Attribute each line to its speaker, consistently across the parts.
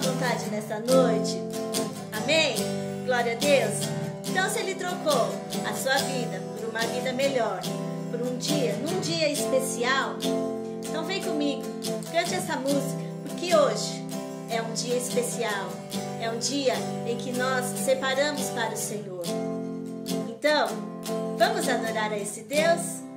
Speaker 1: vontade nessa noite? Amém? Glória a Deus. Então, se Ele trocou a sua vida por uma vida melhor, por um dia, num dia especial, então vem comigo, cante essa música, porque hoje é um dia especial, é um dia em que nós separamos para o Senhor. Então, vamos adorar a esse Deus?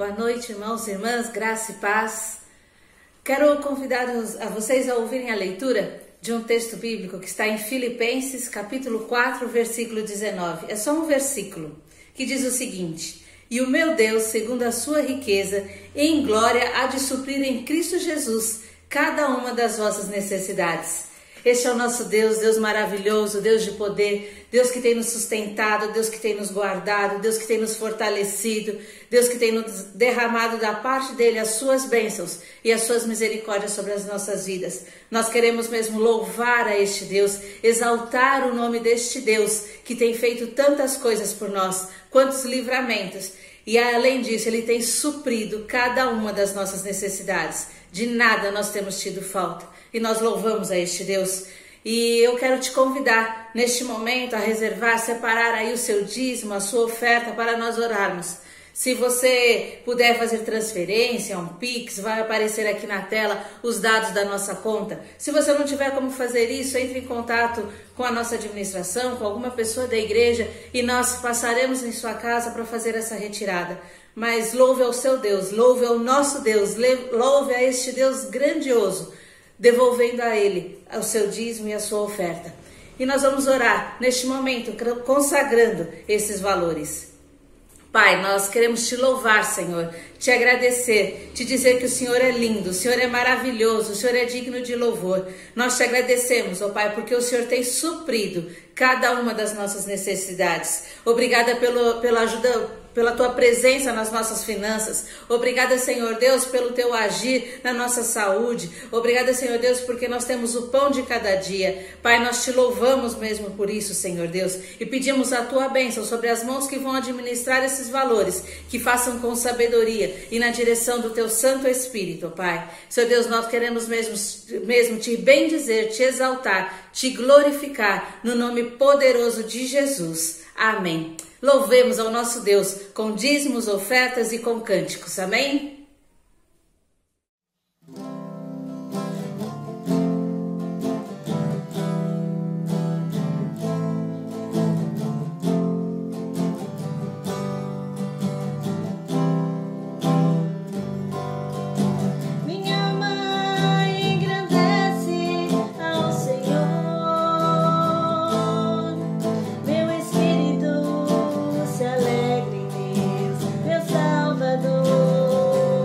Speaker 2: Boa noite, irmãos e irmãs, graça e paz. Quero convidar a vocês a ouvirem a leitura de um texto bíblico que está em Filipenses, capítulo 4, versículo 19. É só um versículo que diz o seguinte: E o meu Deus, segundo a sua riqueza, em glória, há de suprir em Cristo Jesus cada uma das vossas necessidades. Este é o nosso Deus, Deus maravilhoso, Deus de poder, Deus que tem nos sustentado, Deus que tem nos guardado, Deus que tem nos fortalecido, Deus que tem nos derramado da parte dele as suas bênçãos e as suas misericórdias sobre as nossas vidas. Nós queremos mesmo louvar a este Deus, exaltar o nome deste Deus que tem feito tantas coisas por nós, quantos livramentos. E além disso, Ele tem suprido cada uma das nossas necessidades. De nada nós temos tido falta. E nós louvamos a este Deus. E eu quero te convidar neste momento a reservar, separar aí o seu dízimo, a sua oferta para nós orarmos. Se você puder fazer transferência, um Pix, vai aparecer aqui na tela os dados da nossa conta. Se você não tiver como fazer isso, entre em contato com a nossa administração, com alguma pessoa da igreja e nós passaremos em sua casa para fazer essa retirada. Mas louve ao seu Deus, louve ao nosso Deus, louve a este Deus grandioso, devolvendo a Ele o seu dízimo e a sua oferta. E nós vamos orar neste momento, consagrando esses valores. Pai, nós queremos te louvar, Senhor, te agradecer, te dizer que o Senhor é lindo, o Senhor é maravilhoso, o Senhor é digno de louvor. Nós te agradecemos, ó Pai, porque o Senhor tem suprido cada uma das nossas necessidades. Obrigada pela ajuda, pela tua presença nas nossas finanças. Obrigada, Senhor Deus, pelo teu agir na nossa saúde. Obrigada, Senhor Deus, porque nós temos o pão de cada dia. Pai, nós te louvamos mesmo por isso, Senhor Deus, e pedimos a tua bênção sobre as mãos que vão administrar esses valores, que façam com sabedoria e na direção do teu Santo Espírito, Pai. Senhor Deus, nós queremos mesmo te bendizer, te exaltar, te glorificar no nome poderoso de Jesus. Amém. Louvemos ao nosso Deus com dízimos, ofertas e com cânticos. Amém?
Speaker 1: Se alegre em Deus, meu Salvador.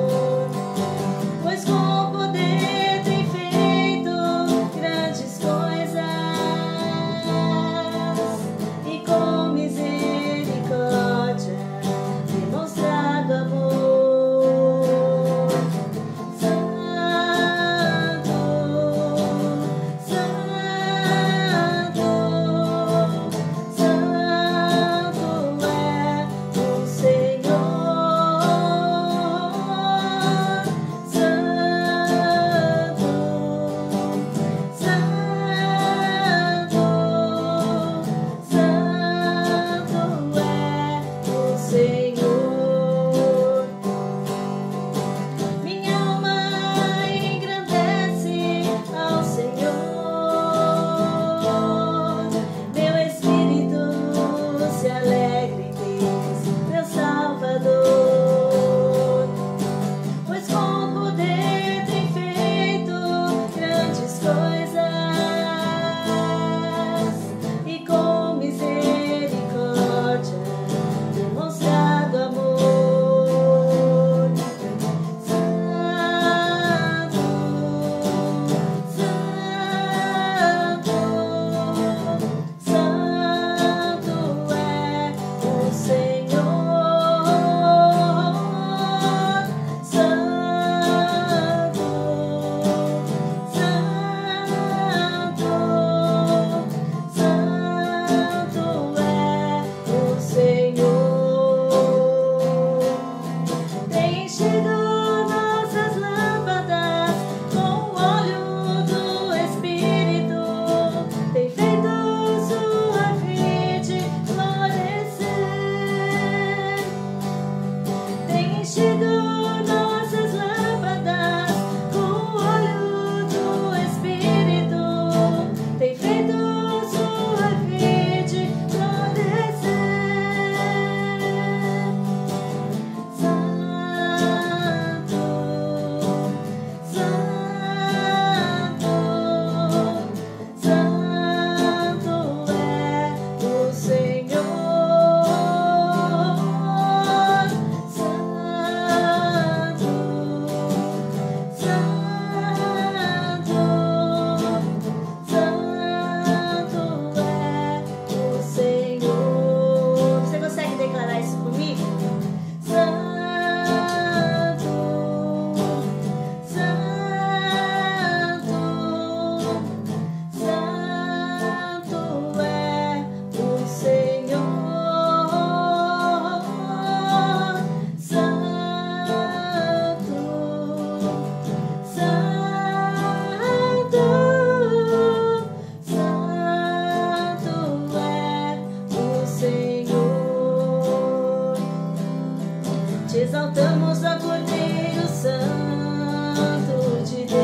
Speaker 1: exaltamos a Cordeiro Santo de Deus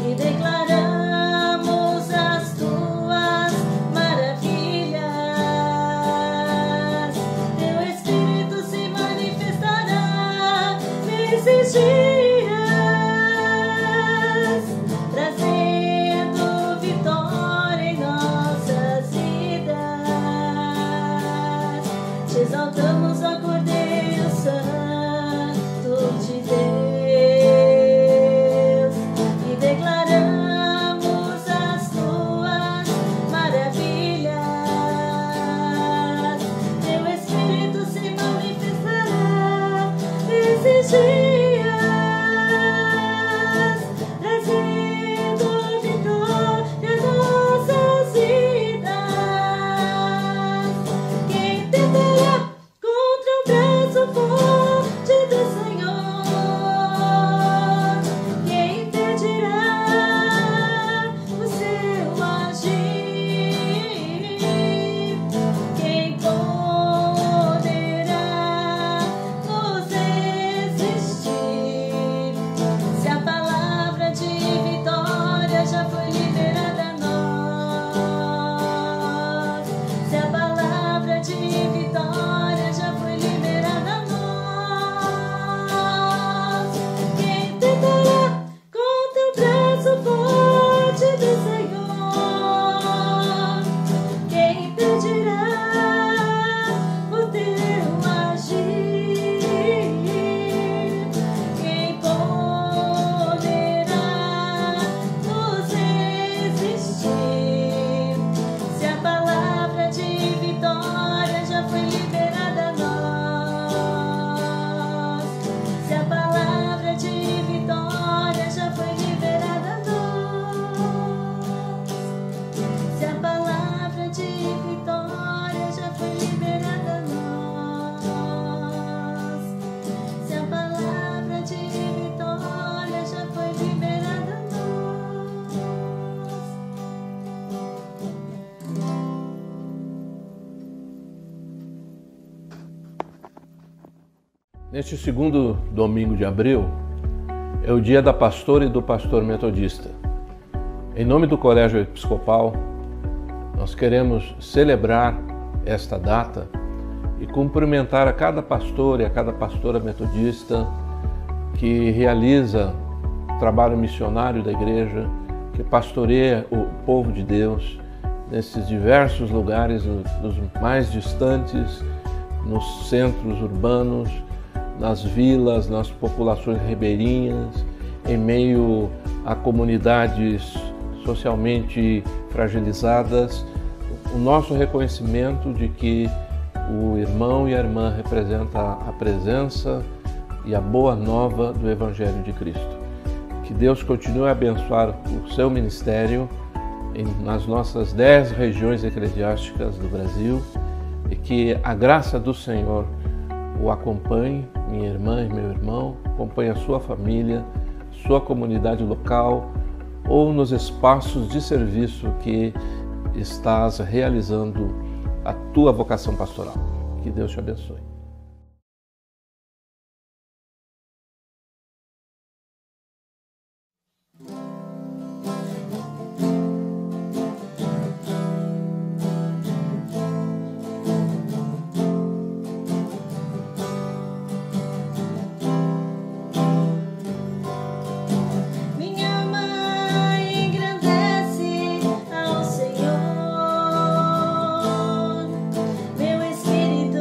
Speaker 1: e declaramos as tuas maravilhas. Teu Espírito se manifestará nesses dias, trazendo vitória em nossas vidas. Te exaltamos, ó Cordeiro Santo de Deus, e declaramos as tuas maravilhas. Teu Espírito se manifestará nesses dias, trazendo vitória às nossas vidas. Quem tentará contra o braço forte do Senhor? Quem impedirá o seu agir? Quem poderá nos resistir? Se a palavra de vitória já foi liberada a nós, se a palavra de vitória já foi liberada a nós, quem tentará contra o braço forte do Senhor? Quem impedirá o teu agir? Quem poderá nos resistir? Se a palavra de vitória já foi liberada a nós, se a palavra de vitória já foi liberada a nós, se a palavra de vitória já foi liberada a nós, se a palavra de vitória já foi liberada a nós.
Speaker 3: Neste segundo domingo de abril, é o dia da pastora e do pastor metodista. Em nome do Colégio Episcopal, nós queremos celebrar esta data e cumprimentar a cada pastor e a cada pastora metodista que realiza o trabalho missionário da igreja, que pastoreia o povo de Deus nesses diversos lugares, dos mais distantes, nos centros urbanos, nas vilas, nas populações ribeirinhas, em meio a comunidades socialmente fragilizadas, o nosso reconhecimento de que o irmão e a irmã representam a presença e a boa nova do Evangelho de Cristo. Que Deus continue a abençoar o seu ministério nas nossas 10 regiões eclesiásticas do Brasil e que a graça do Senhor o acompanhe, minha irmã e meu irmão, acompanhe a sua família, sua comunidade local ou nos espaços de serviço que estás realizando a tua vocação pastoral. Que Deus te abençoe.
Speaker 1: Minha mãe engrandece ao Senhor, meu espírito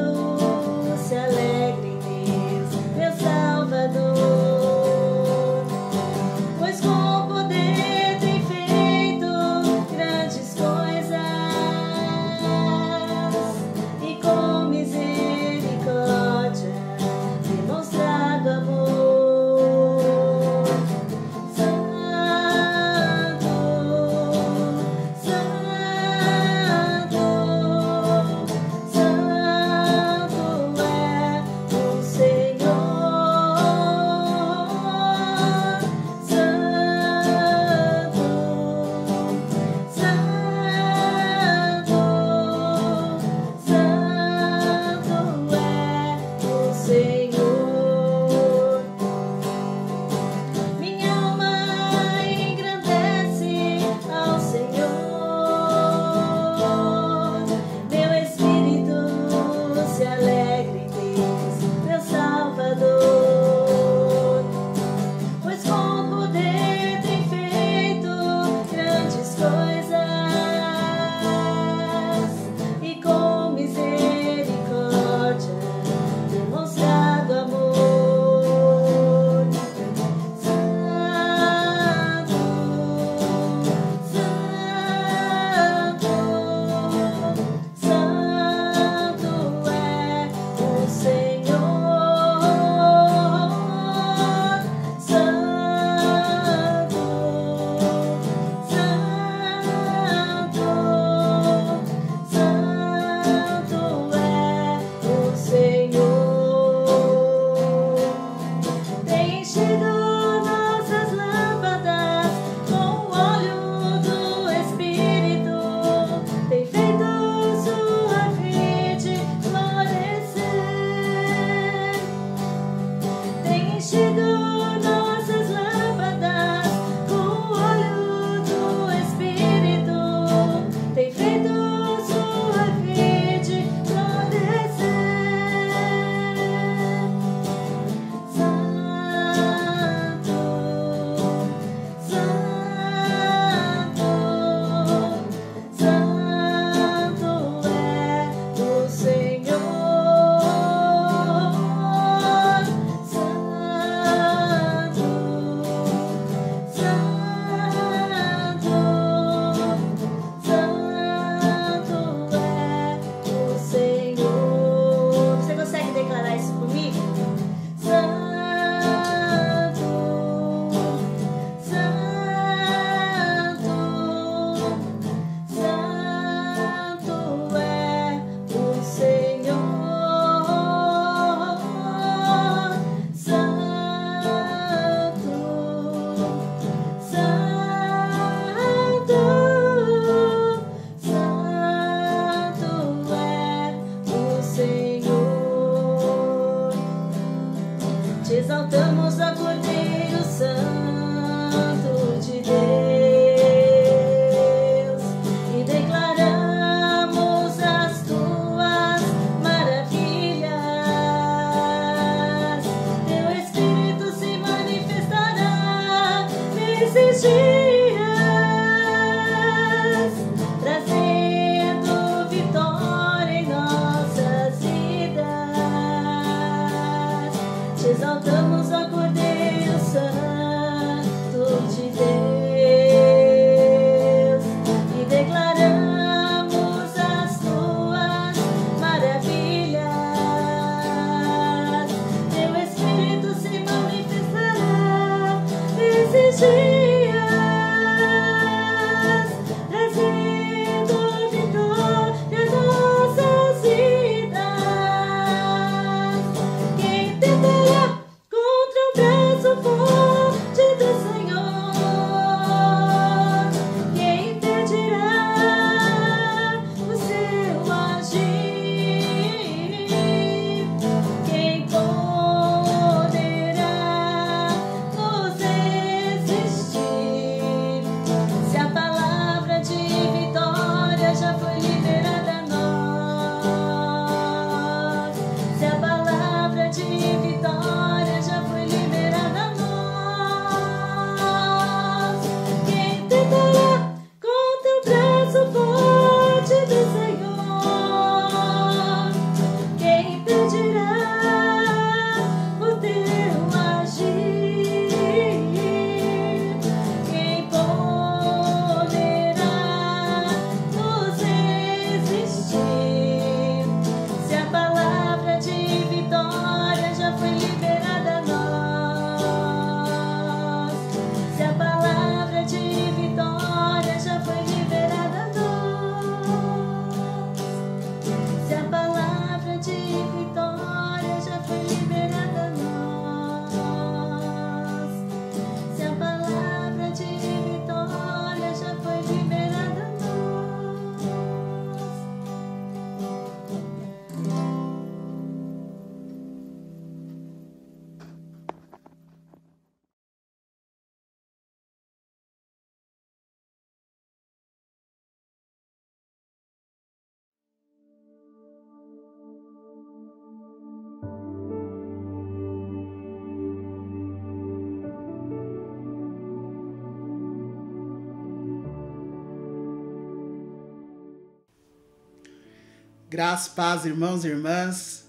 Speaker 4: Graças, paz, irmãos e irmãs.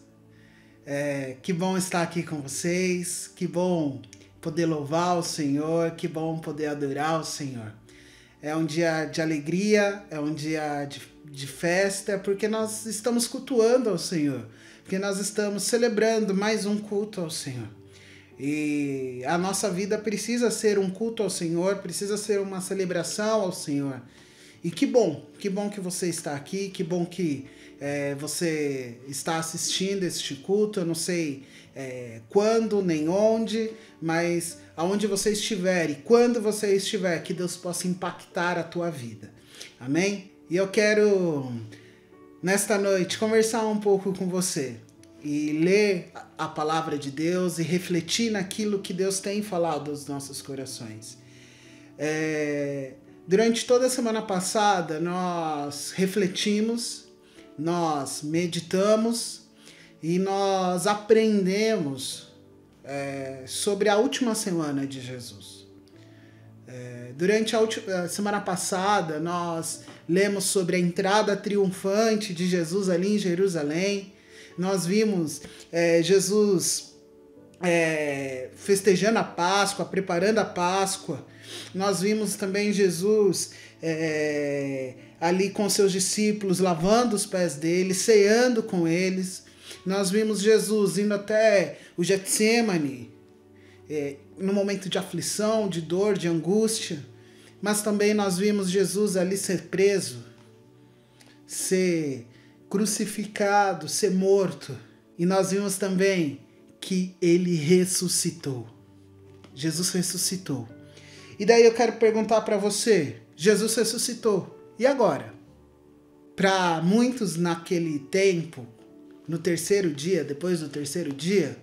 Speaker 4: Que bom estar aqui com vocês, que bom poder louvar o Senhor, que bom poder adorar o Senhor. É um dia de alegria, é um dia de festa, porque nós estamos cultuando ao Senhor, porque nós estamos celebrando mais um culto ao Senhor. E a nossa vida precisa ser um culto ao Senhor, precisa ser uma celebração ao Senhor. E que bom que você está aqui, que bom que você está assistindo este culto. Eu não sei quando nem onde, mas aonde você estiver e quando você estiver, que Deus possa impactar a tua vida. Amém? E eu quero, nesta noite, conversar um pouco com você e ler a palavra de Deus e refletir naquilo que Deus tem falado aos nossos corações. Durante toda a semana passada, nós refletimos, nós meditamos e nós aprendemos sobre a última semana de Jesus. Durante a semana passada, nós lemos sobre a entrada triunfante de Jesus ali em Jerusalém. Nós vimos Jesus festejando a Páscoa, preparando a Páscoa. Nós vimos também Jesus ali com seus discípulos, lavando os pés deles, ceando com eles. Nós vimos Jesus indo até o Getsemane, no momento de aflição, de dor, de angústia. Mas também nós vimos Jesus ali ser preso, ser crucificado, ser morto. E nós vimos também que ele ressuscitou. Jesus ressuscitou. E daí eu quero perguntar para você, Jesus ressuscitou, e agora? Para muitos naquele tempo, no terceiro dia, depois do terceiro dia,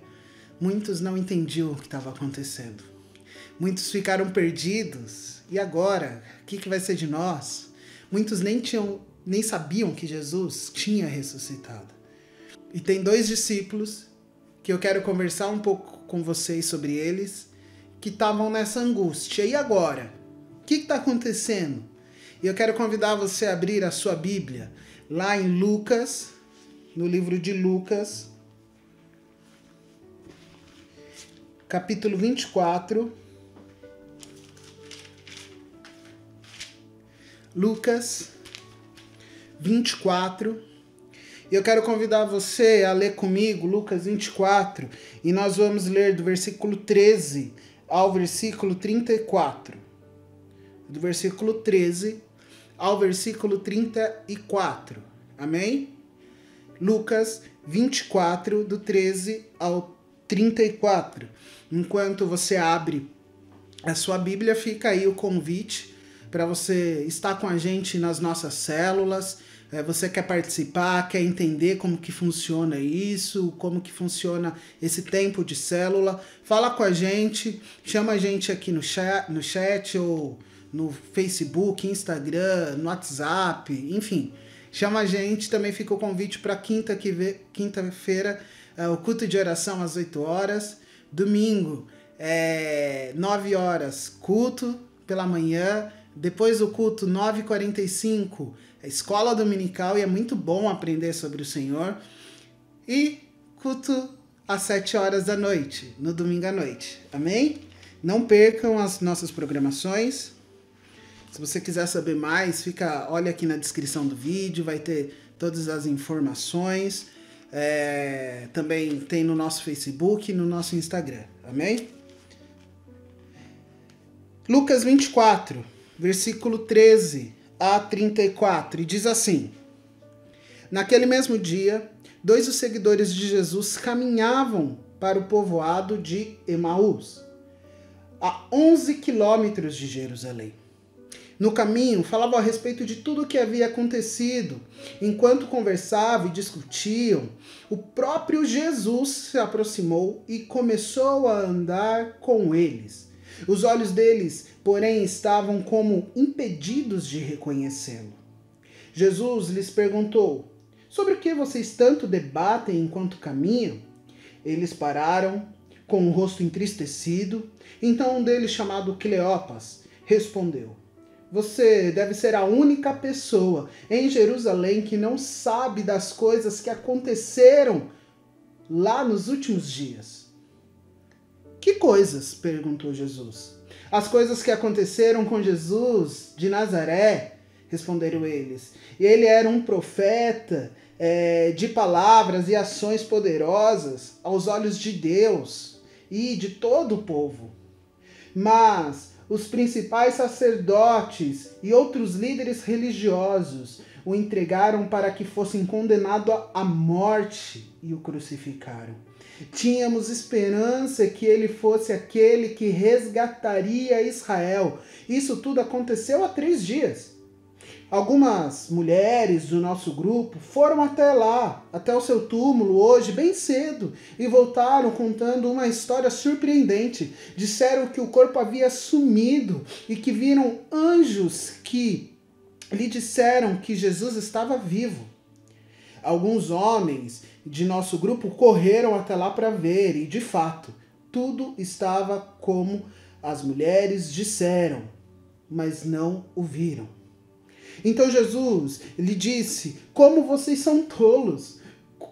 Speaker 4: muitos não entendiam o que estava acontecendo. Muitos ficaram perdidos, e agora? O que vai ser de nós? Muitos nem sabiam que Jesus tinha ressuscitado. E tem 2 discípulos que eu quero conversar um pouco com vocês sobre eles, que estavam nessa angústia. E agora? O que está acontecendo? E eu quero convidar você a abrir a sua Bíblia lá em Lucas, no livro de Lucas, capítulo 24. Lucas 24. E eu quero convidar você a ler comigo Lucas 24. E nós vamos ler do versículo 13 ao versículo 34. Do versículo 13 ao versículo 34. Amém? Lucas 24, do 13 ao 34. Enquanto você abre a sua Bíblia, fica aí o convite para você estar com a gente nas nossas células. Você quer participar, quer entender como que funciona isso, como que funciona esse tempo de célula, fala com a gente, chama a gente aqui no chat ou no Facebook, Instagram, no WhatsApp, enfim, chama a gente. Também fica o convite para quinta-feira, o culto de oração às 8 horas, domingo, 9 horas, culto pela manhã, depois do culto, 9h45, escola dominical, e é muito bom aprender sobre o Senhor. E culto às 7 horas da noite, no domingo à noite. Amém? Não percam as nossas programações. Se você quiser saber mais, olha aqui na descrição do vídeo, vai ter todas as informações. Também tem no nosso Facebook e no nosso Instagram. Amém? Lucas 24, versículo 13 a 34, e diz assim: Naquele mesmo dia, 2 dos seguidores de Jesus caminhavam para o povoado de Emaús, a 11 quilômetros de Jerusalém. No caminho, falavam a respeito de tudo o que havia acontecido. Enquanto conversavam e discutiam, o próprio Jesus se aproximou e começou a andar com eles. Os olhos deles, porém, estavam como impedidos de reconhecê-lo. Jesus lhes perguntou: sobre o que vocês tanto debatem enquanto caminham? Eles pararam, com o rosto entristecido. Então um deles, chamado Cleopas, respondeu: você deve ser a única pessoa em Jerusalém que não sabe das coisas que aconteceram lá nos últimos dias. Que coisas? Perguntou Jesus. As coisas que aconteceram com Jesus de Nazaré, responderam eles. Ele era um profeta de palavras e ações poderosas aos olhos de Deus e de todo o povo. Mas os principais sacerdotes e outros líderes religiosos o entregaram para que fosse condenado à morte e o crucificaram. Tínhamos esperança que ele fosse aquele que resgataria Israel. Isso tudo aconteceu há 3 dias. Algumas mulheres do nosso grupo foram até lá, até o seu túmulo hoje, bem cedo, e voltaram contando uma história surpreendente. Disseram que o corpo havia sumido e que viram anjos que lhe disseram que Jesus estava vivo. Alguns homens de nosso grupo correram até lá para ver e, de fato, tudo estava como as mulheres disseram, mas não o viram. Então Jesus lhe disse: como vocês são tolos!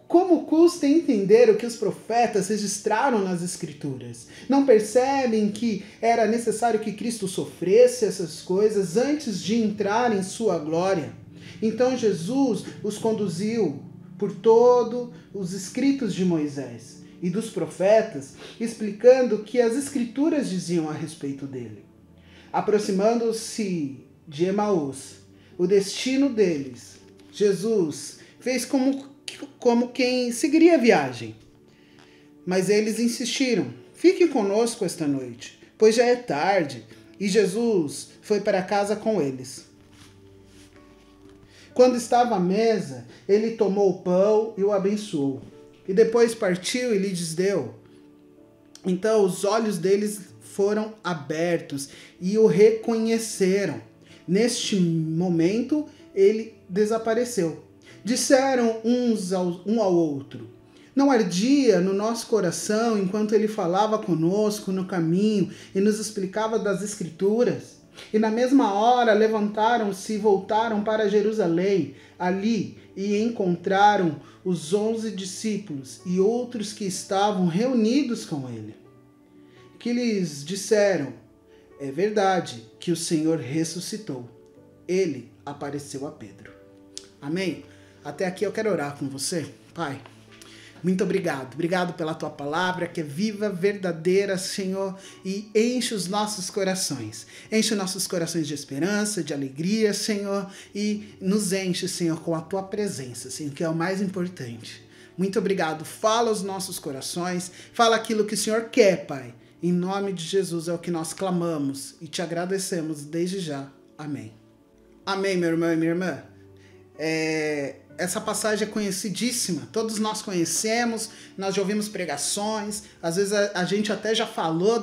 Speaker 4: Como custa entender o que os profetas registraram nas Escrituras? Não percebem que era necessário que Cristo sofresse essas coisas antes de entrar em sua glória? Então Jesus os conduziu por todos os escritos de Moisés e dos profetas, explicando o que as Escrituras diziam a respeito dele. Aproximando-se de Emaús, o destino deles, Jesus fez como quem seguiria a viagem. Mas eles insistiram: fique conosco esta noite, pois já é tarde. E Jesus foi para casa com eles. Quando estava à mesa, ele tomou o pão e o abençoou. E depois partiu e lhes deu. Então os olhos deles foram abertos e o reconheceram. Neste momento, ele desapareceu. Disseram um ao outro: não ardia no nosso coração enquanto ele falava conosco no caminho e nos explicava das Escrituras? E na mesma hora levantaram-se e voltaram para Jerusalém. Ali e encontraram os 11 discípulos e outros que estavam reunidos com ele. Que lhes disseram: é verdade que o Senhor ressuscitou. Ele apareceu a Pedro. Amém? Até aqui eu quero orar com você. Pai, muito obrigado. Obrigado pela tua palavra, que é viva, verdadeira, Senhor, e enche os nossos corações. Enche os nossos corações de esperança, de alegria, Senhor, e nos enche, Senhor, com a tua presença, Senhor, que é o mais importante. Muito obrigado. Fala aos nossos corações, fala aquilo que o Senhor quer, Pai. Em nome de Jesus é o que nós clamamos e te agradecemos desde já. Amém. Amém, meu irmão e minha irmã. Essa passagem é conhecidíssima, todos nós conhecemos, nós já ouvimos pregações, às vezes a gente até já falou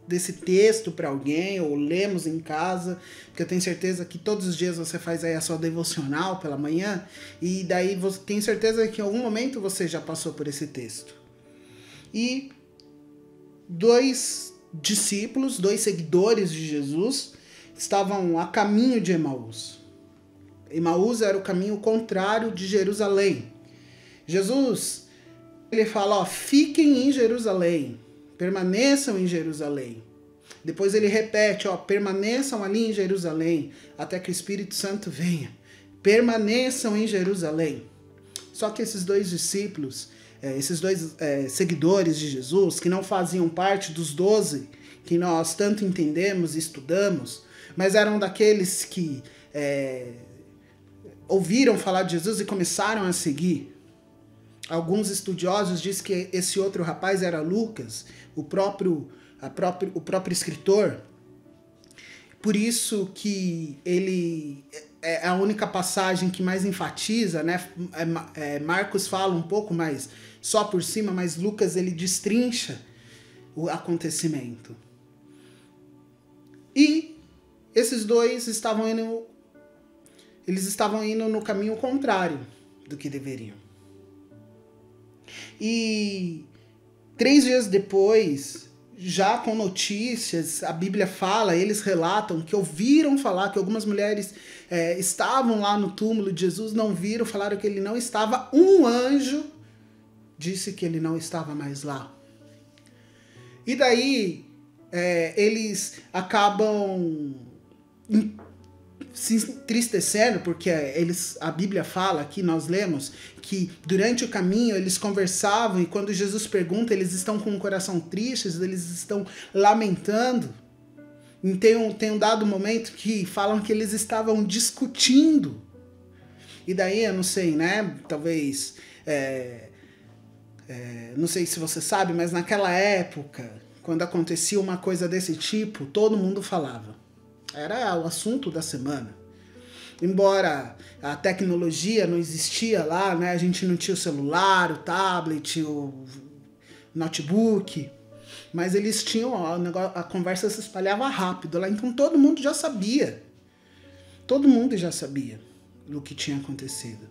Speaker 4: desse texto para alguém, ou lemos em casa, porque eu tenho certeza que todos os dias você faz aí a sua devocional pela manhã, e daí você tem certeza que em algum momento você já passou por esse texto. E 2 discípulos, 2 seguidores de Jesus, estavam a caminho de Emaús. Emaús era o caminho contrário de Jerusalém. Jesus, ele fala, fiquem em Jerusalém, permaneçam em Jerusalém. Depois ele repete, permaneçam ali em Jerusalém, até que o Espírito Santo venha. Permaneçam em Jerusalém. Só que esses 2 discípulos, esses 2 seguidores de Jesus, que não faziam parte dos 12, que nós tanto entendemos e estudamos, mas eram daqueles que ouviram falar de Jesus e começaram a seguir. Alguns estudiosos dizem que esse outro rapaz era Lucas, o próprio escritor. Por isso que ele é a única passagem que mais enfatiza, né? Marcos fala um pouco mais só por cima, mas Lucas ele destrincha o acontecimento. E esses 2 estavam indo no caminho contrário do que deveriam. E 3 dias depois, já com notícias, a Bíblia fala, eles relatam que ouviram falar que algumas mulheres estavam lá no túmulo de Jesus, não viram, falaram que ele não estava. Um anjo disse que ele não estava mais lá. E daí eles acabam se entristecendo, porque a Bíblia fala, aqui nós lemos, que durante o caminho eles conversavam, e quando Jesus pergunta, eles estão com o coração triste, eles estão lamentando. E tem um dado momento que falam que eles estavam discutindo. E daí, eu não sei, né? Talvez... não sei se você sabe, mas naquela época, quando acontecia uma coisa desse tipo, todo mundo falava. Era o assunto da semana. Embora a tecnologia não existia lá, né? A gente não tinha o celular, o tablet, o notebook, mas eles tinham, a conversa se espalhava rápido lá, então todo mundo já sabia. Todo mundo já sabia do que tinha acontecido.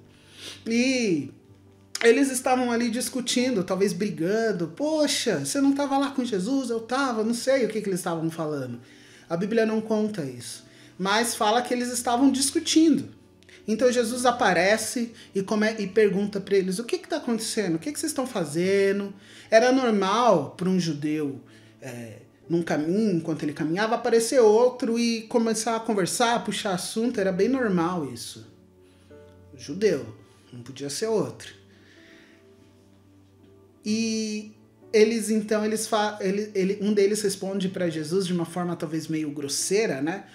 Speaker 4: E eles estavam ali discutindo, talvez brigando. Poxa, você não estava lá com Jesus? Eu estava, não sei o que eles estavam falando. A Bíblia não conta isso, mas fala que eles estavam discutindo. Então Jesus aparece e pergunta para eles, o que está acontecendo? O que vocês estão fazendo? Era normal para um judeu, num caminho, enquanto ele caminhava, aparecer outro e começar a conversar, puxar assunto. Era bem normal isso. Judeu, não podia ser outro. E eles então, um deles responde para Jesus de uma forma talvez meio grosseira, né?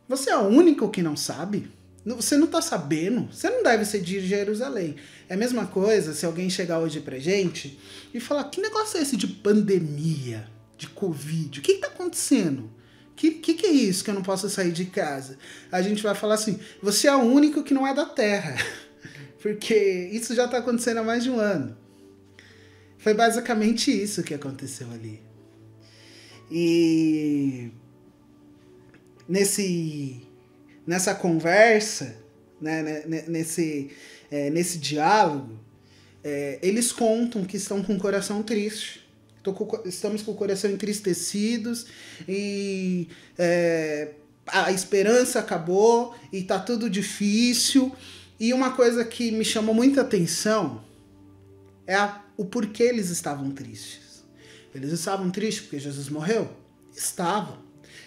Speaker 4: Você é o único que não sabe? Você não está sabendo? Você não deve ser de Jerusalém. É a mesma coisa se alguém chegar hoje pra gente e falar, que negócio é esse de pandemia, de Covid? O que está acontecendo? Que é isso que eu não posso sair de casa? A gente vai falar assim, você é o único que não é da Terra. Porque isso já está acontecendo há mais de um ano. Foi basicamente isso que aconteceu ali. E nessa conversa, né, nesse diálogo, eles contam que estão com o coração triste. Estamos com o coração entristecidos e a esperança acabou e está tudo difícil. E uma coisa que me chamou muita atenção é o porquê eles estavam tristes. Eles estavam tristes porque Jesus morreu? Estavam.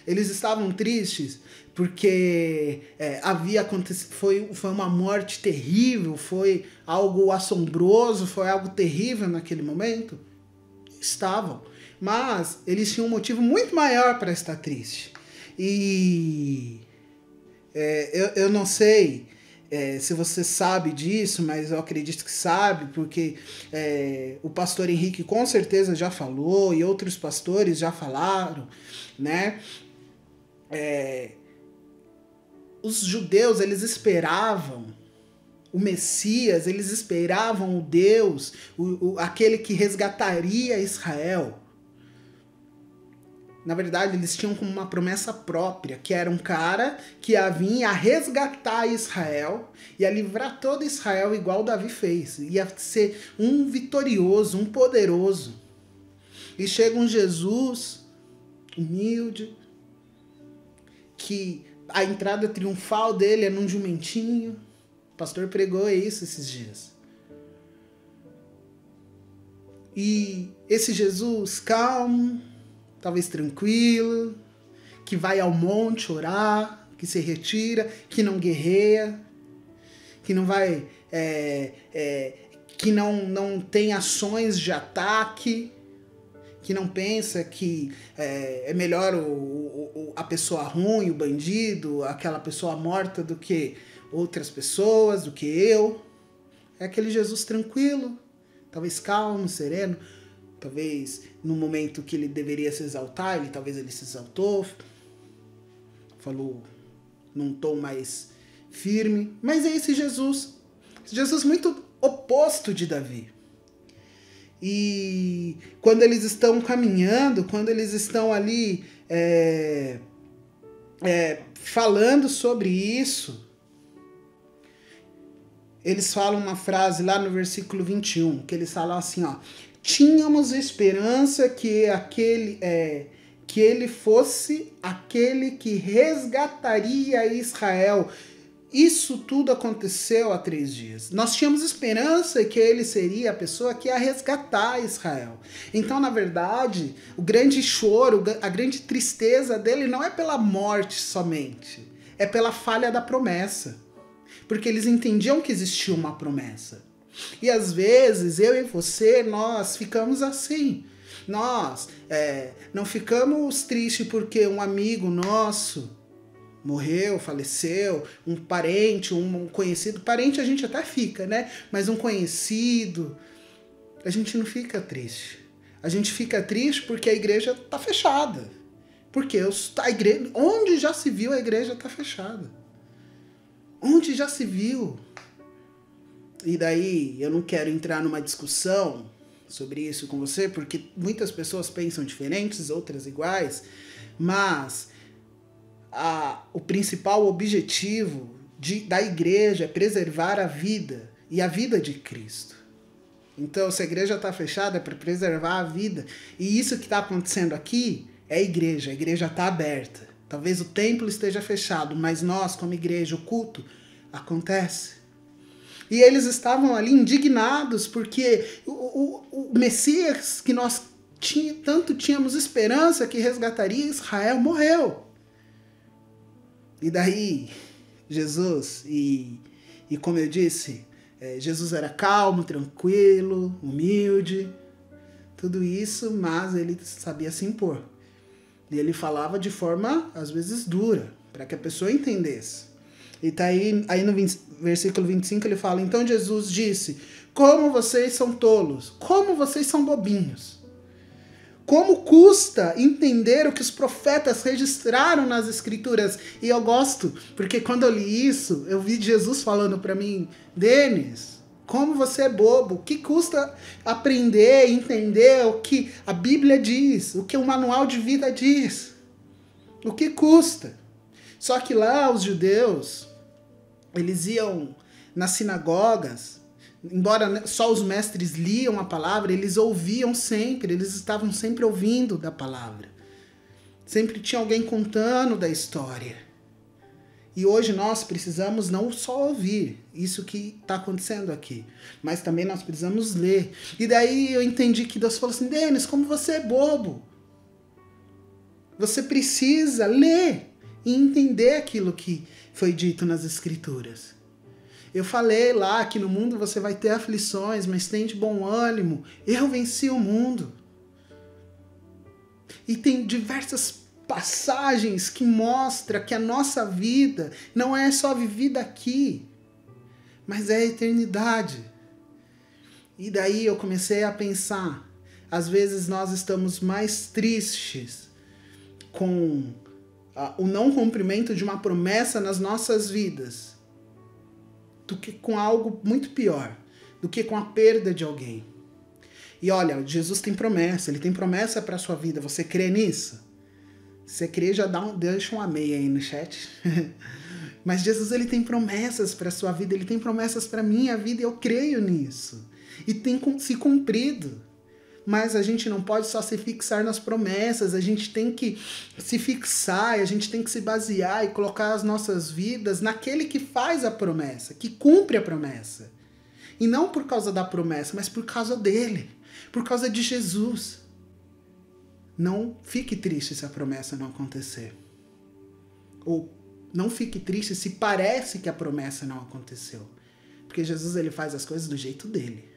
Speaker 4: Eles estavam tristes porque havia acontecido, foi uma morte terrível, foi algo assombroso, foi algo terrível naquele momento? Estavam. Mas eles tinham um motivo muito maior para estar triste. E eu não sei se você sabe disso, mas eu acredito que sabe, porque o pastor Henrique com certeza já falou, e outros pastores já falaram, né? Os judeus, eles esperavam o Messias, eles esperavam o Deus, aquele que resgataria Israel. Na verdade, eles tinham como uma promessa própria, que era um cara que ia vir a resgatar Israel, ia livrar todo Israel igual Davi fez. Ia ser um vitorioso, um poderoso. E chega um Jesus humilde, que a entrada triunfal dele é num jumentinho. O pastor pregou isso esses dias. E esse Jesus calmo, talvez tranquilo, que vai ao monte orar, que se retira, que não guerreia, que não vai, que não tem ações de ataque, que não pensa que é melhor a pessoa ruim, o bandido, aquela pessoa morta do que outras pessoas, do que eu. É aquele Jesus tranquilo, talvez calmo, sereno. Talvez no momento que ele deveria se exaltar, ele se exaltou, falou num tom mais firme. Mas é esse Jesus muito oposto de Davi. E quando eles estão caminhando, quando eles estão ali falando sobre isso, eles falam uma frase lá no versículo 21, que eles falam assim, ó: tínhamos esperança que que ele fosse aquele que resgataria Israel. Isso tudo aconteceu há 3 dias. Nós tínhamos esperança que ele seria a pessoa que ia resgatar Israel. Então, na verdade, o grande choro, a grande tristeza dele não é pela morte somente, é pela falha da promessa. Porque eles entendiam que existia uma promessa. E às vezes, eu e você, nós ficamos assim. Nós não ficamos tristes porque um amigo nosso morreu, faleceu, um parente, um conhecido. Parente a gente até fica, né? Mas um conhecido, a gente não fica triste. A gente fica triste porque a igreja está fechada. Porque a igreja, onde já se viu, a igreja está fechada. Onde já se viu? E daí, eu não quero entrar numa discussão sobre isso com você, porque muitas pessoas pensam diferentes, outras iguais, mas o principal objetivo da igreja é preservar a vida e a vida de Cristo. Então, se a igreja está fechada, é para preservar a vida. E isso que está acontecendo aqui é a igreja está aberta. Talvez o templo esteja fechado, mas nós, como igreja, o culto acontece. E eles estavam ali indignados porque o Messias que nós tanto tínhamos esperança que resgataria Israel morreu. E daí, Jesus, e como eu disse, Jesus era calmo, tranquilo, humilde, tudo isso, mas ele sabia se impor. E ele falava de forma, às vezes, dura, para que a pessoa entendesse. E tá aí no versículo 25 ele fala: então Jesus disse, como vocês são tolos, como vocês são bobinhos. Como custa entender o que os profetas registraram nas escrituras. E eu gosto, porque quando eu li isso, eu vi Jesus falando para mim: Denis, como você é bobo, o que custa aprender e entender o que a Bíblia diz, o que o manual de vida diz? O que custa? Só que lá os judeus, eles iam nas sinagogas, embora só os mestres liam a palavra, eles ouviam sempre, eles estavam sempre ouvindo da palavra. Sempre tinha alguém contando da história. E hoje nós precisamos não só ouvir isso que está acontecendo aqui, mas também nós precisamos ler. E daí eu entendi que Deus falou assim: Denis, como você é bobo. Você precisa ler e entender aquilo que foi dito nas escrituras. Eu falei lá que no mundo você vai ter aflições, mas tem de bom ânimo. Eu venci o mundo. E tem diversas passagens que mostram que a nossa vida não é só vivida aqui, mas é a eternidade. E daí eu comecei a pensar, às vezes nós estamos mais tristes com o não cumprimento de uma promessa nas nossas vidas do que com algo muito pior, do que com a perda de alguém. E olha, Jesus tem promessa, ele tem promessa para a sua vida. Você crê nisso? Se você crê, já deixa um amém aí no chat. Mas Jesus, ele tem promessas para a sua vida, ele tem promessas para a minha vida, e eu creio nisso. E tem se cumprido. Mas a gente não pode só se fixar nas promessas, a gente tem que se fixar, a gente tem que se basear e colocar as nossas vidas naquele que faz a promessa, que cumpre a promessa. E não por causa da promessa, mas por causa dele, por causa de Jesus. Não fique triste se a promessa não acontecer. Ou não fique triste se parece que a promessa não aconteceu. Porque Jesus, ele faz as coisas do jeito dele.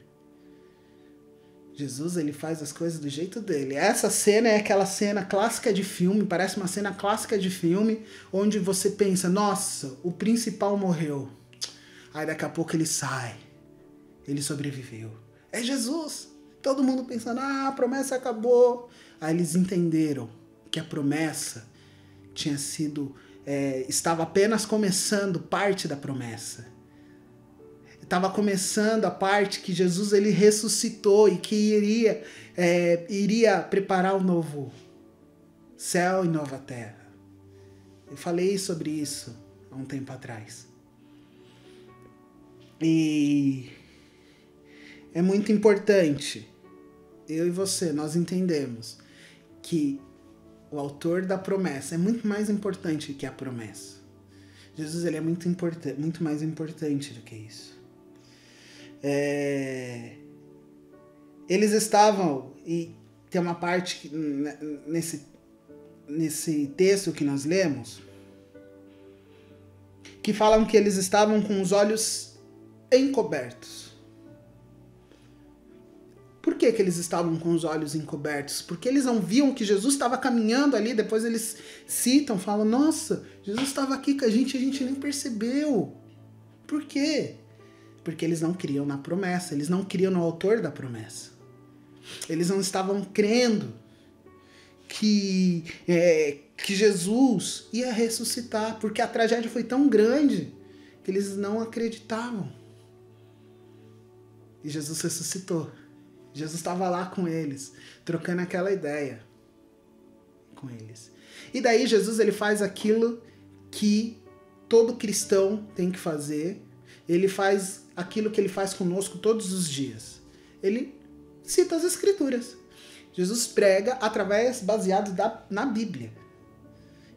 Speaker 4: Jesus, ele faz as coisas do jeito dele. Essa cena é aquela cena clássica de filme, parece uma cena clássica de filme, onde você pensa, nossa, o principal morreu. Aí daqui a pouco ele sai. Ele sobreviveu. É Jesus. Todo mundo pensando, a promessa acabou. Aí eles entenderam que a promessa tinha sido, estava apenas começando parte da promessa. Estava começando a parte que Jesus, ele ressuscitou e que iria preparar um novo céu e nova terra. Eu falei sobre isso há um tempo atrás. E é muito importante, eu e você, nós entendemos que o autor da promessa é muito mais importante que a promessa. Jesus, ele é muito mais importante do que isso. Eles estavam, e tem uma parte nesse texto que nós lemos, que falam que eles estavam com os olhos encobertos. Por que eles estavam com os olhos encobertos? Porque eles não viam que Jesus estava caminhando ali. Depois eles citam, falam, nossa, Jesus estava aqui com a gente nem percebeu. Por quê? Porque eles não criam na promessa, eles não criam no autor da promessa. Eles não estavam crendo que Jesus ia ressuscitar, porque a tragédia foi tão grande que eles não acreditavam. E Jesus ressuscitou. Jesus estava lá com eles, trocando aquela ideia com eles. E daí Jesus, ele faz aquilo que todo cristão tem que fazer. Ele faz aquilo que ele faz conosco todos os dias. Ele cita as Escrituras. Jesus prega baseado na Bíblia.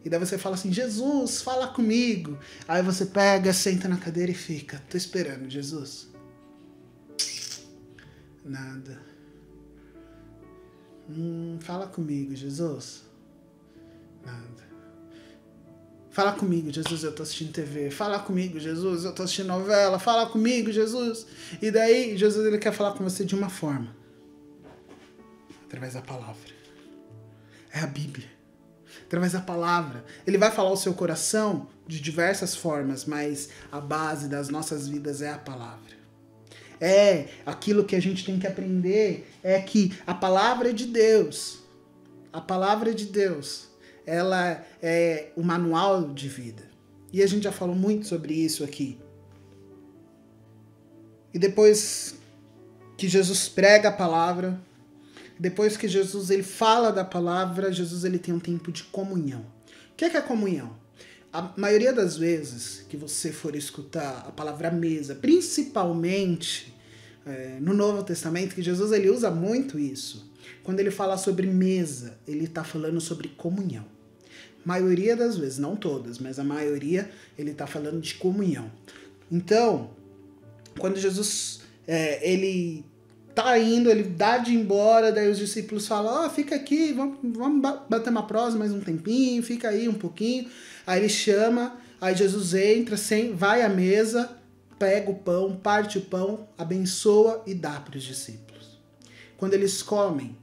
Speaker 4: E daí você fala assim, Jesus, fala comigo. Aí você pega, senta na cadeira e fica, tô esperando, Jesus. Nada. Fala comigo, Jesus. Nada. Fala comigo, Jesus, eu tô assistindo TV. Fala comigo, Jesus, eu tô assistindo novela. Fala comigo, Jesus. E daí, Jesus, ele quer falar com você de uma forma. Através da palavra. É a Bíblia. Através da palavra. Ele vai falar ao seu coração de diversas formas, mas a base das nossas vidas é a palavra. Aquilo que a gente tem que aprender é que a palavra de Deus, ela é o manual de vida. E a gente já falou muito sobre isso aqui. E depois que Jesus prega a palavra, depois que Jesus ele fala da palavra, Jesus ele tem um tempo de comunhão. O que é comunhão? A maioria das vezes que você for escutar a palavra mesa, principalmente no Novo Testamento, que Jesus ele usa muito isso. Quando ele fala sobre mesa, ele está falando sobre comunhão. Maioria das vezes, não todas, mas a maioria, ele está falando de comunhão. Então, quando Jesus ele tá indo, ele dá de ir embora, daí os discípulos falam, fica aqui, vamos bater uma prosa mais um tempinho, fica aí um pouquinho. Aí ele chama, aí Jesus entra, vai à mesa, pega o pão, parte o pão, abençoa e dá para os discípulos. Quando eles comem,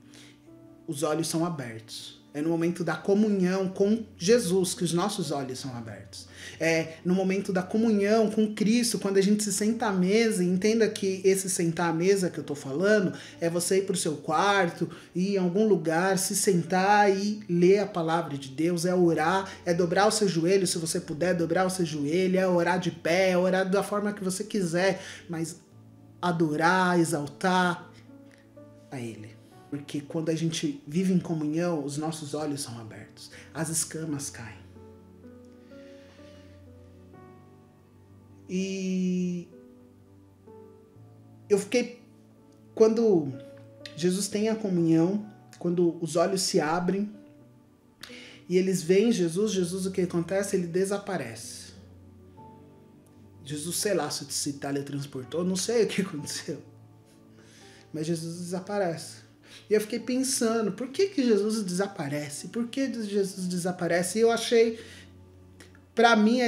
Speaker 4: os olhos são abertos. É no momento da comunhão com Jesus que os nossos olhos são abertos. É no momento da comunhão com Cristo, quando a gente se senta à mesa, e entenda que esse sentar à mesa que eu tô falando é você ir pro seu quarto, ir em algum lugar, se sentar e ler a palavra de Deus, é orar, é dobrar o seu joelho, se você puder dobrar o seu joelho, é orar de pé, é orar da forma que você quiser, mas adorar, exaltar a Ele. Porque quando a gente vive em comunhão, os nossos olhos são abertos. As escamas caem. E eu fiquei... Quando Jesus tem a comunhão, quando os olhos se abrem e eles veem Jesus, o que acontece? Ele desaparece. Jesus, sei lá, se teletransportou, não sei o que aconteceu. Mas Jesus desaparece. E eu fiquei pensando, por que Jesus desaparece? Por que Jesus desaparece? E eu achei, para mim,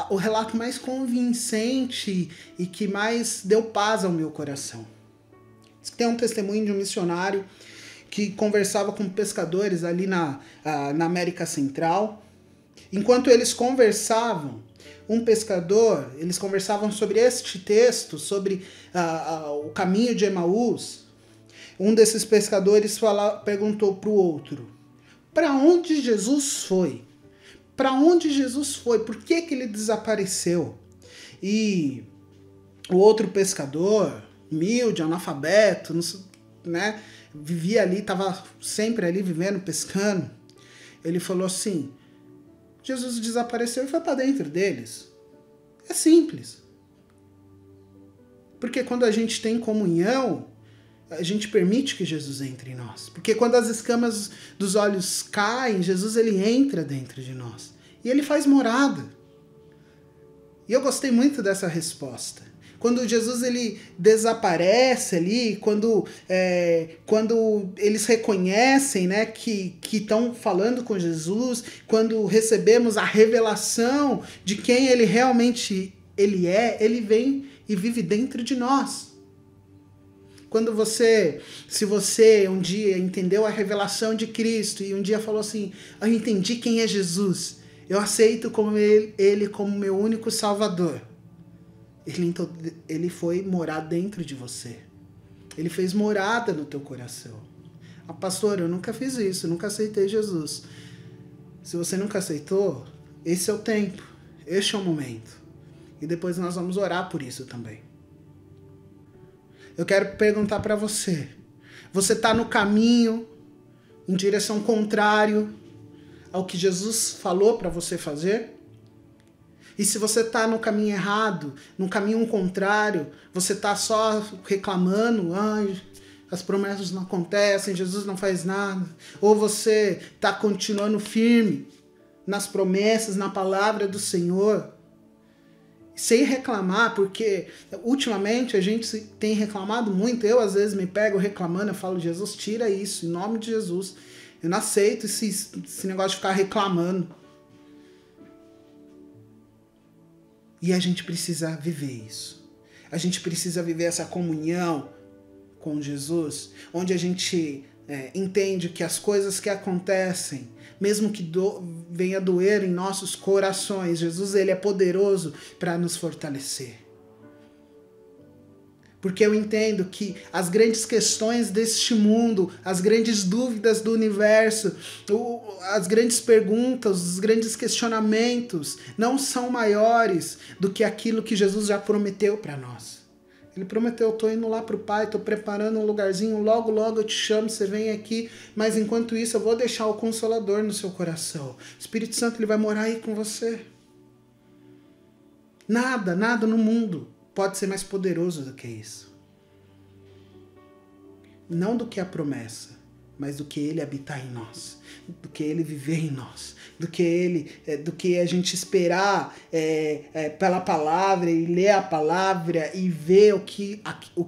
Speaker 4: o relato mais convincente e que mais deu paz ao meu coração. Tem um testemunho de um missionário que conversava com pescadores ali na América Central. Enquanto eles conversavam, eles conversavam sobre este texto, sobre o caminho de Emaús. Um desses pescadores perguntou para o outro, para onde Jesus foi? Para onde Jesus foi? Por que ele desapareceu? E o outro pescador, humilde, analfabeto, né, vivia ali, estava sempre ali vivendo, pescando. Ele falou assim, Jesus desapareceu e foi para dentro deles. É simples. Porque quando a gente tem comunhão, a gente permite que Jesus entre em nós. Porque quando as escamas dos olhos caem, Jesus ele entra dentro de nós. E ele faz morada. E eu gostei muito dessa resposta. Quando Jesus ele desaparece ali, quando eles reconhecem, né, que estão falando com Jesus, quando recebemos a revelação de quem ele realmente ele vem e vive dentro de nós. Se você um dia entendeu a revelação de Cristo e um dia falou assim, eu entendi quem é Jesus, eu aceito como ele como meu único Salvador. Ele foi morar dentro de você. Ele fez morada no teu coração. Ah, pastor, eu nunca fiz isso, nunca aceitei Jesus. Se você nunca aceitou, esse é o tempo, este é o momento. E depois nós vamos orar por isso também. Eu quero perguntar para você. Você está no caminho, em direção contrário ao que Jesus falou para você fazer? E se você está no caminho errado, no caminho contrário, você está só reclamando, ai, as promessas não acontecem, Jesus não faz nada. Ou você está continuando firme nas promessas, na palavra do Senhor, sem reclamar, porque ultimamente a gente tem reclamado muito. Eu às vezes me pego reclamando, eu falo, Jesus, tira isso, em nome de Jesus. Eu não aceito esse negócio de ficar reclamando. E a gente precisa viver isso. A gente precisa viver essa comunhão com Jesus, onde a gente entende que as coisas que acontecem, mesmo que venha doer em nossos corações, Jesus ele é poderoso para nos fortalecer. Porque eu entendo que as grandes questões deste mundo, as grandes dúvidas do universo, as grandes perguntas, os grandes questionamentos não são maiores do que aquilo que Jesus já prometeu para nós. Ele prometeu, eu estou indo lá para o Pai, estou preparando um lugarzinho, logo, logo eu te chamo, você vem aqui, mas enquanto isso eu vou deixar o Consolador no seu coração. O Espírito Santo ele vai morar aí com você. Nada no mundo pode ser mais poderoso do que isso. Não do que a promessa, mas do que ele habitar em nós, do que ele viver em nós, do que a gente esperar pela palavra e ler a palavra e ver o que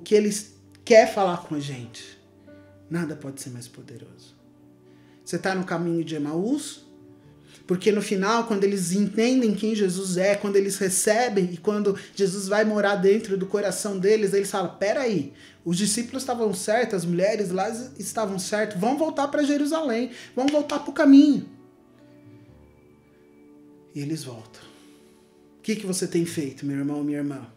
Speaker 4: ele quer falar com a gente. Nada pode ser mais poderoso. Você está no caminho de Emaús? Porque no final, quando eles entendem quem Jesus é, quando eles recebem e quando Jesus vai morar dentro do coração deles, eles falam, peraí, os discípulos estavam certos, as mulheres lá estavam certas, vamos voltar para Jerusalém, vamos voltar para o caminho. E eles voltam. O que você tem feito, meu irmão, minha irmã?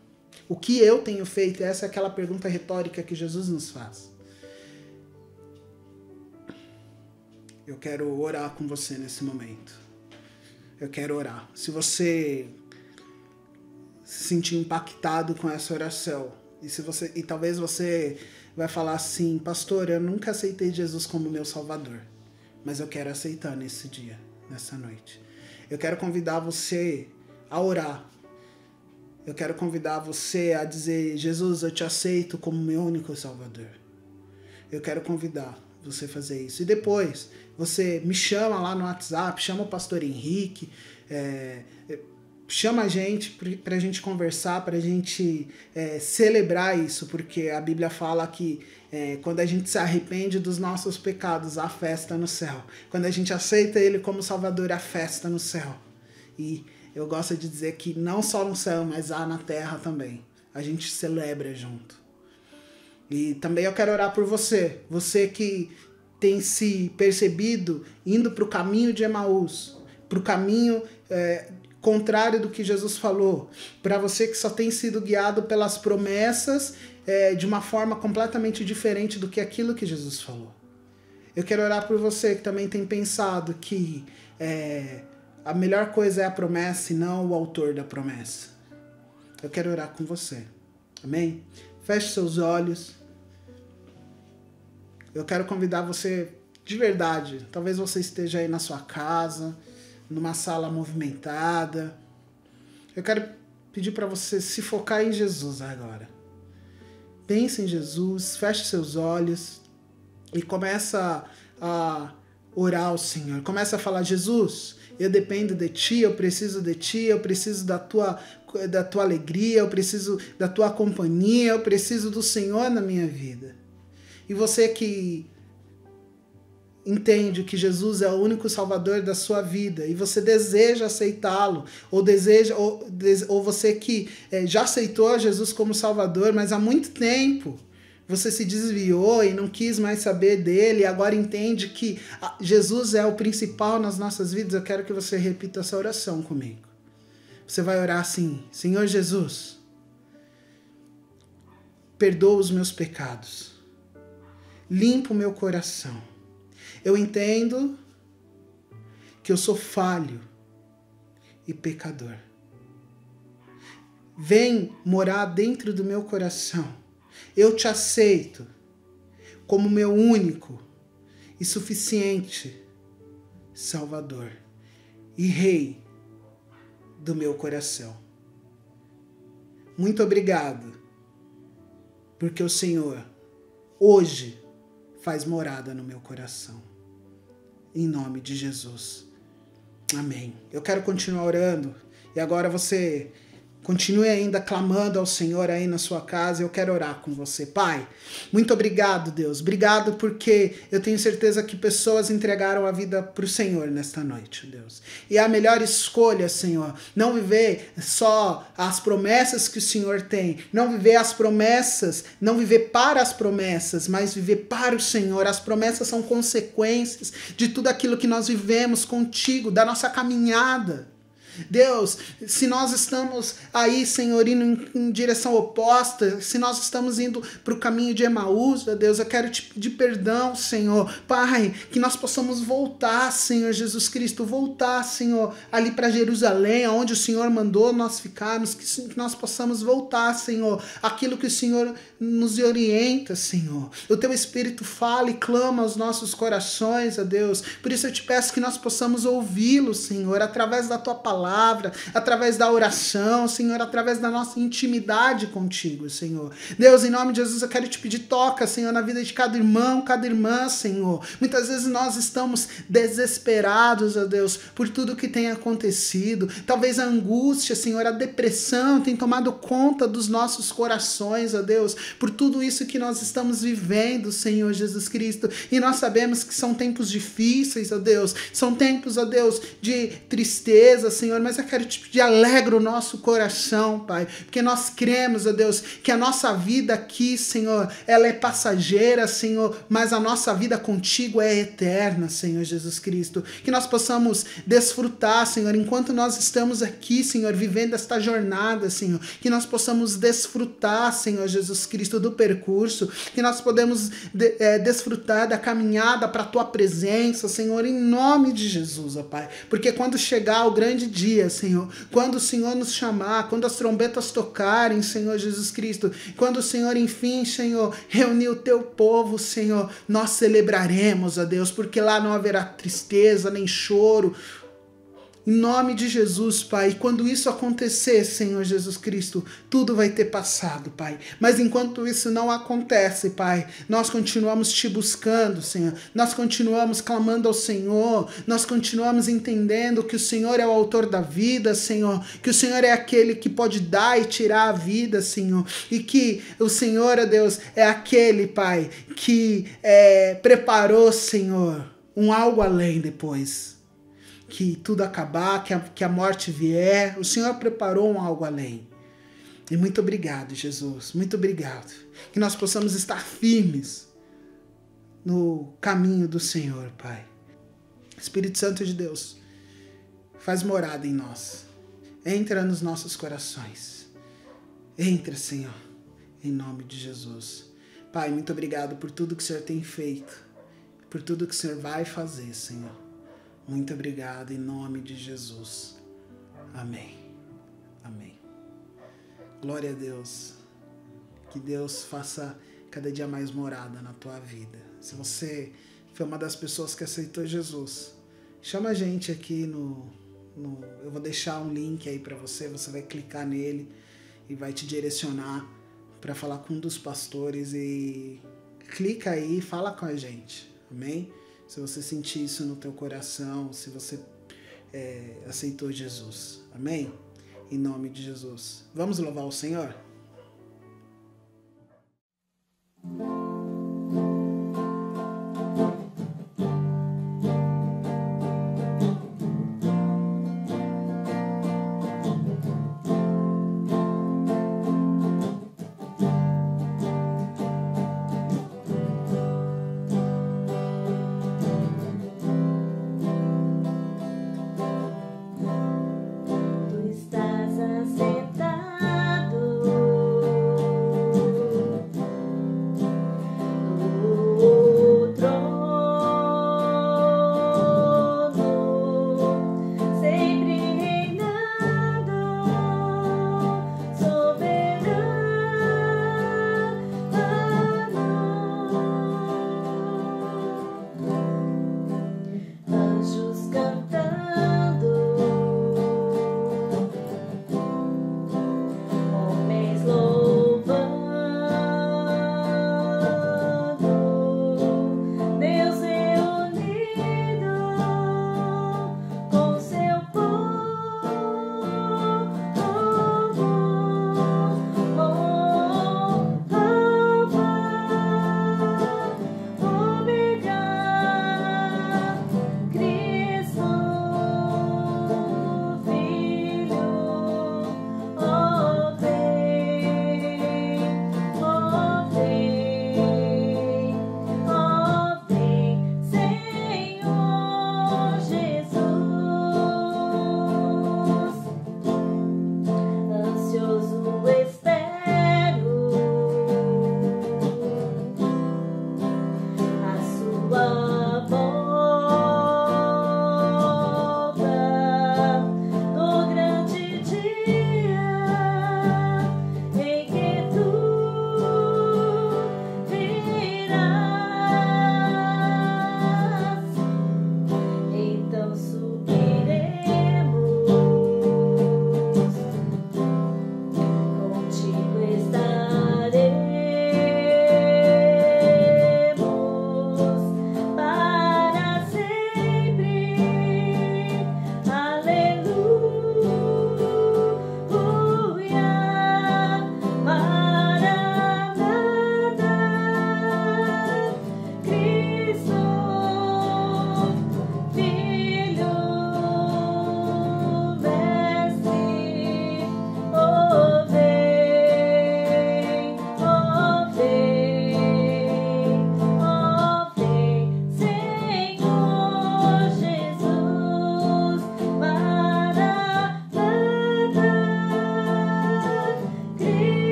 Speaker 4: O que eu tenho feito? Essa é aquela pergunta retórica que Jesus nos faz. Eu quero orar com você nesse momento. Eu quero orar. Se você se sentir impactado com essa oração, e talvez você vai falar assim, pastor, eu nunca aceitei Jesus como meu Salvador, mas eu quero aceitar nesse dia, nessa noite. Eu quero convidar você a orar. Eu quero convidar você a dizer, Jesus, eu te aceito como meu único Salvador. Eu quero convidar você a fazer isso. E depois, você me chama lá no WhatsApp, chama o pastor Henrique, chama a gente para a gente conversar, para a gente celebrar isso, porque a Bíblia fala que quando a gente se arrepende dos nossos pecados, há festa no céu. Quando a gente aceita Ele como Salvador, há festa no céu. E eu gosto de dizer que não só no céu, mas há na terra também. A gente celebra junto. E também eu quero orar por você. Você que tem se percebido indo para o caminho de Emaús, para o caminho contrário do que Jesus falou. Para você que só tem sido guiado pelas promessas de uma forma completamente diferente do que aquilo que Jesus falou. Eu quero orar por você que também tem pensado que a melhor coisa é a promessa e não o autor da promessa. Eu quero orar com você. Amém? Feche seus olhos. Eu quero convidar você de verdade. Talvez você esteja aí na sua casa, numa sala movimentada. Eu quero pedir para você se focar em Jesus agora. Pense em Jesus, feche seus olhos e começa a orar ao Senhor. Começa a falar: Jesus, eu dependo de Ti, eu preciso de Ti, eu preciso da tua alegria, eu preciso da Tua companhia, eu preciso do Senhor na minha vida. E você que entende que Jesus é o único Salvador da sua vida e você deseja aceitá-lo, ou você que já aceitou Jesus como Salvador, mas há muito tempo você se desviou e não quis mais saber dele, e agora entende que Jesus é o principal nas nossas vidas, eu quero que você repita essa oração comigo. Você vai orar assim: Senhor Jesus, perdoa os meus pecados, limpa o meu coração. Eu entendo que eu sou falho e pecador. Vem morar dentro do meu coração. Eu te aceito como meu único e suficiente Salvador e Rei do meu coração. Muito obrigado, porque o Senhor hoje faz morada no meu coração. Em nome de Jesus. Amém. Eu quero continuar orando. E agora você continue ainda clamando ao Senhor aí na sua casa. Eu quero orar com você. Pai, muito obrigado, Deus. Obrigado porque eu tenho certeza que pessoas entregaram a vida para o Senhor nesta noite, Deus. E a melhor escolha, Senhor, não viver só as promessas que o Senhor tem, não viver as promessas, não viver para as promessas, mas viver para o Senhor. As promessas são consequências de tudo aquilo que nós vivemos contigo, da nossa caminhada. Deus, se nós estamos aí, Senhor, indo em direção oposta, se nós estamos indo para o caminho de Emaús, Deus, eu quero te pedir perdão, Senhor. Pai, que nós possamos voltar, Senhor Jesus Cristo, voltar, Senhor, ali para Jerusalém, onde o Senhor mandou nós ficarmos, que nós possamos voltar, Senhor, aquilo que o Senhor nos orienta, Senhor. O Teu Espírito fala e clama aos nossos corações, ó Deus. Por isso eu te peço que nós possamos ouvi-lo, Senhor, através da Tua palavra, através da oração, Senhor, através da nossa intimidade contigo, Senhor. Deus, em nome de Jesus, eu quero te pedir, toca, Senhor, na vida de cada irmão, cada irmã, Senhor. Muitas vezes nós estamos desesperados, ó Deus, por tudo que tem acontecido. Talvez a angústia, Senhor, a depressão tem tomado conta dos nossos corações, ó Deus, por tudo isso que nós estamos vivendo, Senhor Jesus Cristo. E nós sabemos que são tempos difíceis, ó Deus, são tempos, ó Deus, de tristeza, Senhor, mas eu quero te pedir, alegra o nosso coração, Pai, porque nós cremos, ó Deus, que a nossa vida aqui, Senhor, ela é passageira, Senhor, mas a nossa vida contigo é eterna, Senhor Jesus Cristo. Que nós possamos desfrutar, Senhor, enquanto nós estamos aqui, Senhor, vivendo esta jornada, Senhor, que nós possamos desfrutar, Senhor Jesus Cristo, do percurso, que nós podemos desfrutar da caminhada para a Tua presença, Senhor, em nome de Jesus, ó Pai, porque quando chegar o grande dia, Senhor, quando o Senhor nos chamar, quando as trombetas tocarem, Senhor Jesus Cristo, quando o Senhor, enfim, Senhor, reunir o Teu povo, Senhor, nós celebraremos, ó Deus, porque lá não haverá tristeza, nem choro, em nome de Jesus, Pai. E quando isso acontecer, Senhor Jesus Cristo, tudo vai ter passado, Pai. Mas enquanto isso não acontece, Pai, nós continuamos te buscando, Senhor. Nós continuamos clamando ao Senhor. Nós continuamos entendendo que o Senhor é o autor da vida, Senhor. Que o Senhor é aquele que pode dar e tirar a vida, Senhor. E que o Senhor, ó Deus, é aquele, Pai, que preparou, Senhor, um algo além depois. Que tudo acabar, que a morte vier, o Senhor preparou um algo além. E muito obrigado, Jesus, muito obrigado. Que nós possamos estar firmes no caminho do Senhor, Pai. Espírito Santo de Deus, faz morada em nós. Entra nos nossos corações. Entra, Senhor, em nome de Jesus. Pai, muito obrigado por tudo que o Senhor tem feito, por tudo que o Senhor vai fazer, Senhor. Muito obrigado, em nome de Jesus. Amém. Amém. Glória a Deus. Que Deus faça cada dia mais morada na tua vida. Se você foi uma das pessoas que aceitou Jesus, chama a gente aqui eu vou deixar um link aí para você vai clicar nele e vai te direcionar para falar com um dos pastores e clica aí e fala com a gente, amém? Se você sentir isso no teu coração, se você aceitou Jesus, amém? Em nome de Jesus. Vamos louvar o Senhor?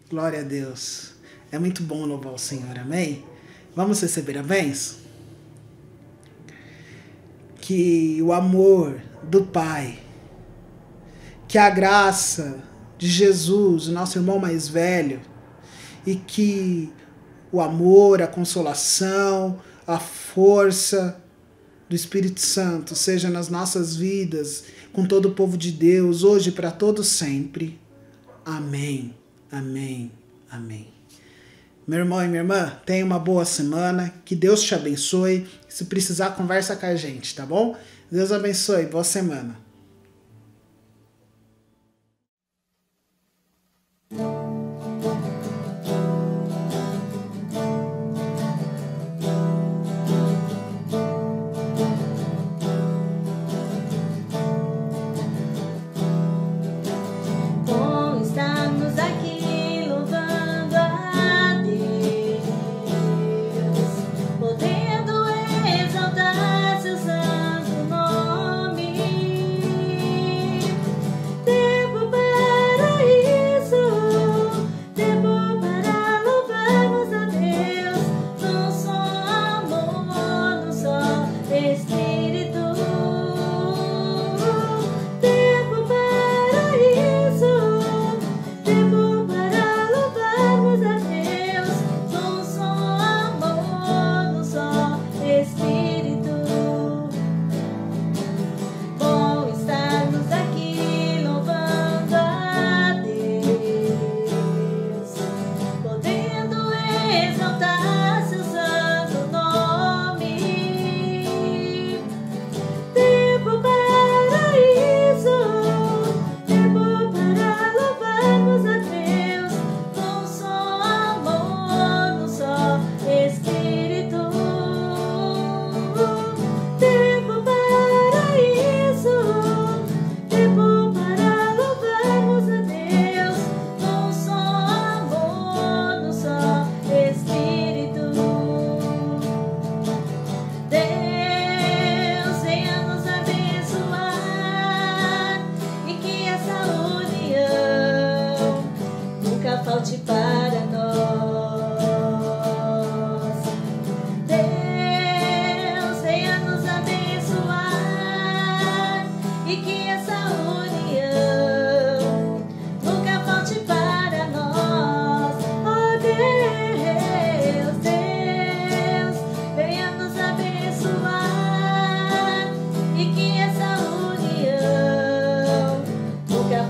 Speaker 4: Glória a Deus. É muito bom louvar o Senhor, amém? Vamos receber a bênção? Que o amor do Pai, que a graça de Jesus, o nosso irmão mais velho, e que o amor, a consolação, a força do Espírito Santo seja nas nossas vidas, com todo o povo de Deus, hoje e para todos sempre. Amém. Amém, amém. Meu irmão e minha irmã, tenha uma boa semana, que Deus te abençoe. Se precisar, conversa com a gente, tá bom? Deus abençoe, boa semana.
Speaker 1: Podendo exaltar seu santo nome.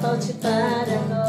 Speaker 1: volte para nós.